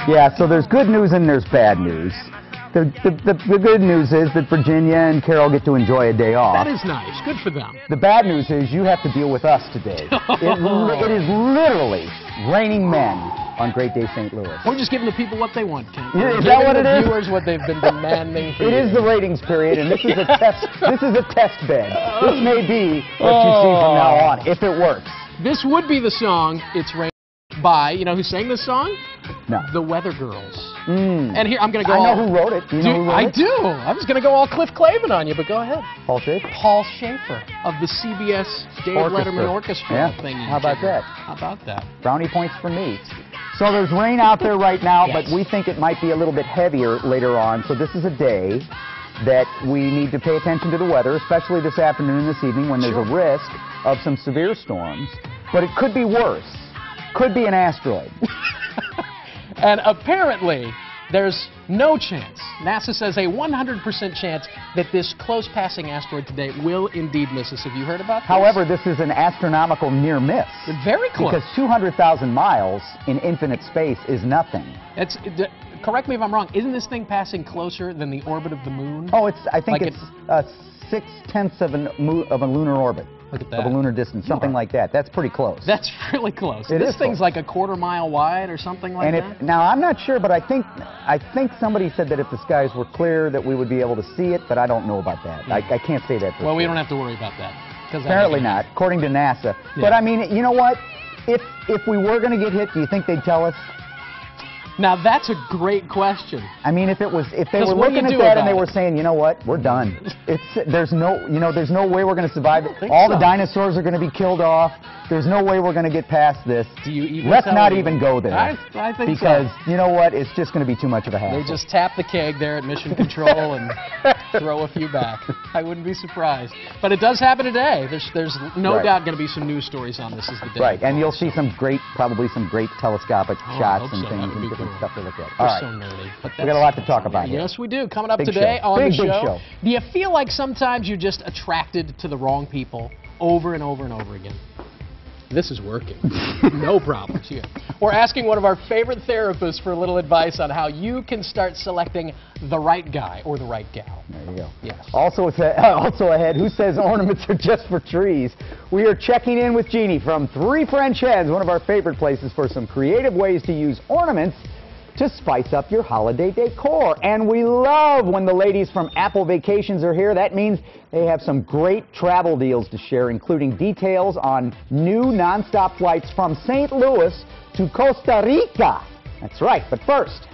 Yeah, so there's good news and there's bad news. The good news is that Virginia and Carol get to enjoy a day off. That is nice. Good for them. The bad news is you have to deal with us today. It is literally raining men on Great Day St. Louis. We're just giving the people what they want, Ken. Is that what it is? Viewers what they've been demanding for It is the ratings period, and this is a test. This is a test bed. This may be what you see from now on, if it works. This would be the song It's Raining by, you know who sang this song? No. The Weather Girls. And here, I'm going to go I know who wrote it. Do you know who wrote I it? do. I was going to go all Cliff Clavin on you, but go ahead. Paul Schaefer? Paul Schaefer of the CBS Dave Letterman Orchestra thingy. How about that? How about that? Brownie points for me. So there's rain out there right now, Yes. but we think it might be a little bit heavier later on. So this is a day that we need to pay attention to the weather, especially this afternoon and this evening when there's a risk of some severe storms. But it could be worse. Could be an asteroid. And apparently, there's no chance. NASA says a 100% chance that this close-passing asteroid today will indeed miss us. Have you heard about this? However, this is an astronomical near miss. Very close. Because 200,000 miles in infinite space is nothing. Correct me if I'm wrong. Isn't this thing passing closer than the orbit of the moon? Oh, I think Like it's 6/10 of a lunar orbit. Look at that. Of a lunar distance, something like that. That's pretty close. That's really close. It this is thing's close. like a quarter-mile wide or something like that? Now, I'm not sure, but I think somebody said that if the skies were clear that we would be able to see it, but I don't know about that. I can't say that for Well, sure. we don't have to worry about that. Apparently not, according to NASA. Yeah. But I mean, you know what? If we were going to get hit, do you think they'd tell us? Now, that's a great question. I mean, if they were what do looking you at do that and they about were it? saying, you know what, we're done. There's no way we're going to survive. think All so. the dinosaurs are going to be killed off. There's no way we're going to get past this. Do you even Let's tell not anyone? even go there. I think because so. you know what, it's just going to be too much of a hassle. They just tap the keg there at Mission Control and throw a few back. I wouldn't be surprised. But it does happen today. There's no doubt going to be some news stories on this as the day. Right, and you'll see probably some great telescopic I shots hope and so. things That would and be different cool. stuff to look at. We're All right. so nerdy. But We got a lot to talk about here. Yes, we do. Coming up Big today show. on Big the show. show. Do you feel like sometimes you're just attracted to the wrong people over and over and over again? This is working. No problems here. We're asking one of our favorite therapists for a little advice on how you can start selecting the right guy or the right gal. There you go. Yes. Also ahead, who says ornaments are just for trees? We are checking in with Jeannie from Three French Heads, one of our favorite places for some creative ways to use ornaments to spice up your holiday decor. And we love when the ladies from Apple Vacations are here. That means they have some great travel deals to share, including details on new nonstop flights from St. Louis to Costa Rica. That's right, but first,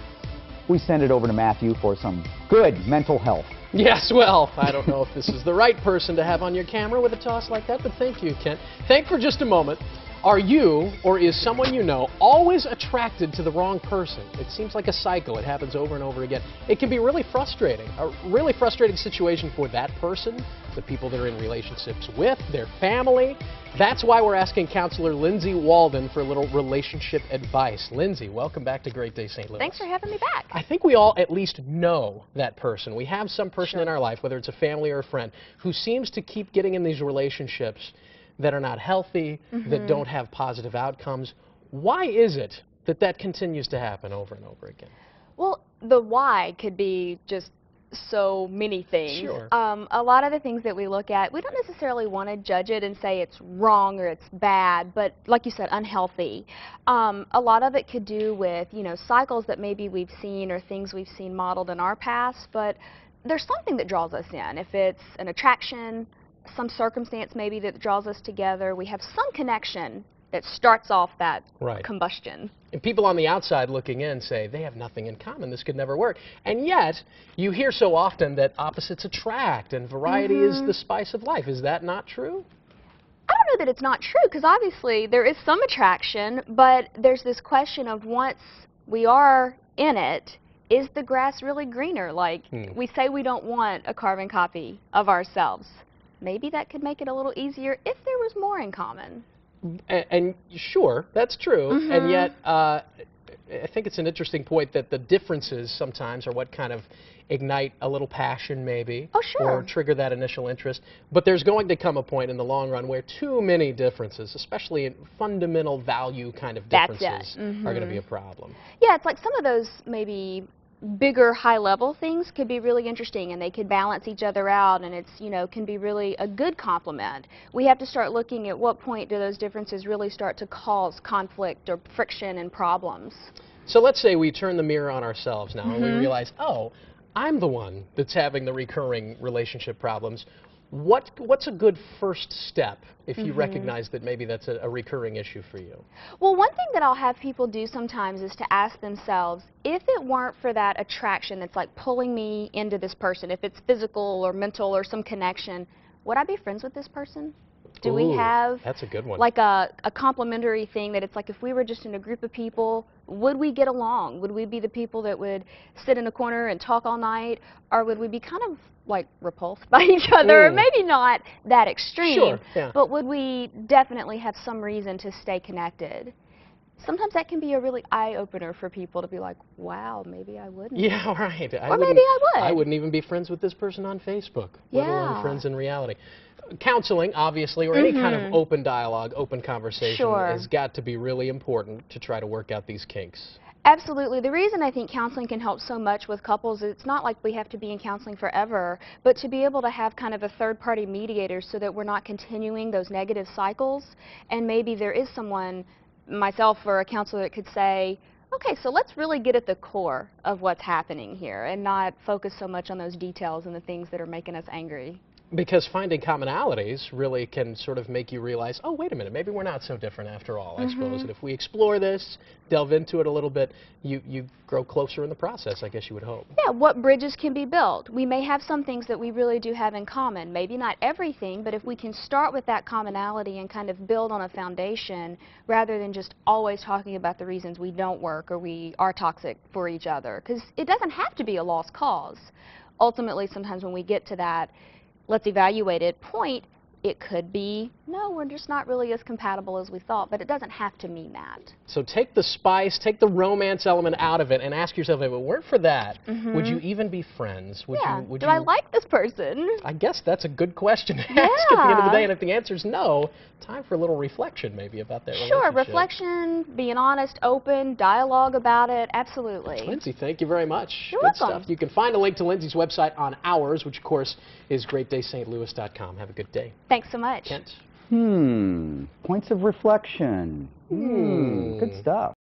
we send it over to Matthew for some good mental health. Yes, well, I don't know if this is the right person to have on your camera with a toss like that, but thank you, Kent. Think for just a moment. Are you, or is someone you know, always attracted to the wrong person? It seems like a cycle. It happens over and over again. It can be really frustrating. A really frustrating situation for that person, the people they're in relationships with, their family. That's why we're asking counselor Lindsay Walden for a little relationship advice. Lindsay, welcome back to Great Day St. Louis. Thanks for having me back. I think we all at least know that person. We have some person in our life, whether it's a family or a friend, who seems to keep getting in these relationships that are not healthy, that don't have positive outcomes. Why is it that that continues to happen over and over again? Well, the why could be just so many things. Sure. A lot of the things that we look at, we don't necessarily want to judge it and say it's wrong or it's bad, but like you said, unhealthy. A lot of it could do with, cycles that maybe we've seen or things we've seen modeled in our past, but there's something that draws us in. If it's an attraction, some circumstance maybe that draws us together, we have some connection that starts off that combustion. And people on the outside looking in say, they have nothing in common, this could never work. And yet, you hear so often that opposites attract and variety is the spice of life. Is that not true? I don't know that it's not true, because obviously there is some attraction, but there's this question of once we are in it, is the grass really greener? Like, we say we don't want a carbon copy of ourselves. Maybe that could make it a little easier if there was more in common. And sure, that's true. And yet, I think it's an interesting point that the differences sometimes are what kind of ignite a little passion maybe. Oh, sure. Or trigger that initial interest. But there's going to come a point in the long run where too many differences, especially in fundamental value kind of That's differences, it. are going to be a problem. Yeah, it's like some of those maybe bigger high-level things could be really interesting, and they could balance each other out, and it's, you know, can be really a good complement. We have to start looking at what point do those differences really start to cause conflict or friction and problems. So let's say we turn the mirror on ourselves now and we realize, oh, I'm the one that's having the recurring relationship problems. What's a good first step if you recognize that maybe that's a recurring issue for you? Well, one thing that I'll have people do sometimes is to ask themselves, if it weren't for that attraction that's like pulling me into this person, if it's physical or mental or some connection, would I be friends with this person? Do we Ooh, have that's a good one. like a complementary thing that it's like if we were just in a group of people, would we get along? Would we be the people that would sit in a corner and talk all night? Or would we be kind of like repulsed by each other? Ooh. Maybe not that extreme, Sure, yeah. but would we definitely have some reason to stay connected? Sometimes that can be a really eye-opener for people to be like, wow, maybe I wouldn't. Yeah, right. Or maybe I would. I wouldn't even be friends with this person on Facebook, let alone Yeah. friends in reality. Counseling, obviously, or any kind of open dialogue, open conversation Sure. has got to be really important to try to work out these kinks. Absolutely. The reason I think counseling can help so much with couples, it's not like we have to be in counseling forever, but to be able to have kind of a third-party mediator so that we're not continuing those negative cycles, and maybe there is someone, myself or a counselor, that could say, okay, so let's really get at the core of what's happening here and not focus so much on those details and the things that are making us angry. Because finding commonalities really can sort of make you realize, oh, wait a minute, maybe we're not so different after all, I suppose. And if we explore this, delve into it a little bit, you grow closer in the process, I guess you would hope. Yeah, what bridges can be built? We may have some things that we really do have in common. Maybe not everything, but if we can start with that commonality and kind of build on a foundation rather than just always talking about the reasons we don't work or we are toxic for each other. Because it doesn't have to be a lost cause. Ultimately, sometimes when we get to that, let's evaluate it point, it could be, no, we're just not really as compatible as we thought, but it doesn't have to mean that. So take the spice, take the romance element out of it, and ask yourself, if it weren't for that, would you even be friends? Would Yeah, you, do I like this person? I guess that's a good question to ask at the end of the day, and if the answer is no, time for a little reflection maybe about that relationship. Sure, reflection, being honest, open, dialogue about it, absolutely. Lindsay, thank you very much. You're Good welcome. stuff. You can find a link to Lindsay's website on ours, which of course is greatdaystlouis.com. Have a good day. Thanks so much. Kent? Points of reflection. Good stuff.